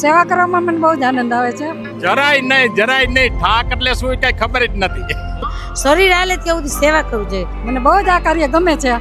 સેવા કરવામાં મને બહુ જ આનંદ આવે છે. જરાય નહીં ઠાક એટલે શું કઈ ખબર જ નથી. શરીર હાલે ત્યાં સુધી સેવા કરવું જોઈએ. મને બહુ જ આ કાર્ય ગમે છે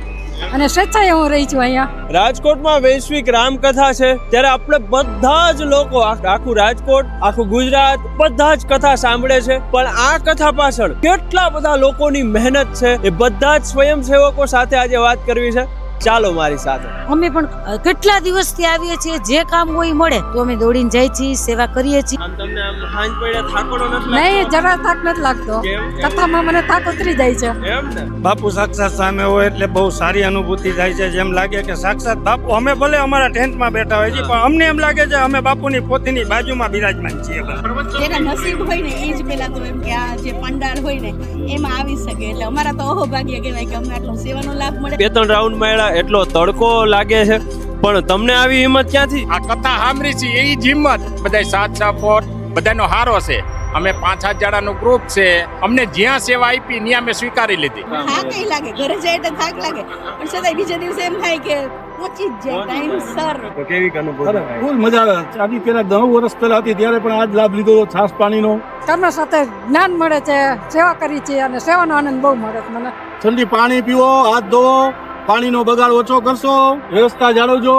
અને સ્વેચ્છાએ હું રહી છું અહીંયા. રાજકોટમાં વૈશ્વિક રામકથા છે ત્યારે આપણે બધા જ લોકો આખું રાજકોટ આખું ગુજરાત બધા જ કથા સાંભળે છે, પણ આ કથા પાછળ કેટલા બધા લોકોની મહેનત છે એ બધા જ સ્વયંસેવકો સાથે આજે વાત કરવી છે. ચાલો મારી સાથે. અમે પણ કેટલા દિવસથી આવીએ છીએ, જે કામ હોય મળે તો અમે દોડીને જઈએ છીએ, સેવા કરીએ છીએ. આમ તમને આમ હાંજ પડ્યા થાકડો નથી નહીં, જરા થાક નથી લાગતો. કથામાં મને થાક ઉતરી જાય છે. એમ ને? બાપુ સાક્ષાત સામે હોય એટલે બહુ સારી અનુભૂતિ થાય છે. જેમ લાગે કે સાક્ષાત બાપુ, અમે ભલે અમારા ટેન્ટમાં બેઠા હોય છે પણ અમને એમ લાગે છે અમે બાપુની પોતીની બાજુમાં બિરાજમાન છીએ. જેના નસીબ હોય ને એ જ પેલા તો એમ કે આ જે પંડાળ હોય ને એમાં આવી શકે, એટલે અમારા તો અહોભાગ્ય કહેવાય કે અમને આટલો સેવાનો લાભ મળે. 2-3 રાઉન્ડ મળ્યા એટલો તડકો લાગે છે, પણ તમને આવી હિંમત ક્યાંથી? આ કથા સાંભળી છે એ જ હિંમત, બધા સાથ સપોર્ટ બધાનો હારો છે. અમે 5-7 જણાનું ગ્રુપ છે, અમને જ્યાં સેવા આપી ત્યાં અમે સ્વીકારી લીધી. થાક કઈ લાગે, ઘરે જાય એટલે થાક લાગે, પણ છતાંય બીજા દિવસે એમ થાય કે પહોંચી જ જાય ટાઈમસર. તો કેવી અનુભૂતિ? ફૂલ મજા આવે. આની પેલા 9 વર્ષ પહેલા હતી ત્યારે પણ આજ લાભ લીધો છાસ પાણીનો. કર્મ સાથે જ્ઞાન મળે છે, સેવા કરી છે અને સેવાનો આનંદ બહુ મળે છે મને. ઠંડી પાણી પીવો, હાથ ધોવો, પાણીનો બગાડ ઓછો કરશો, વ્યવસ્થા જાળવજો.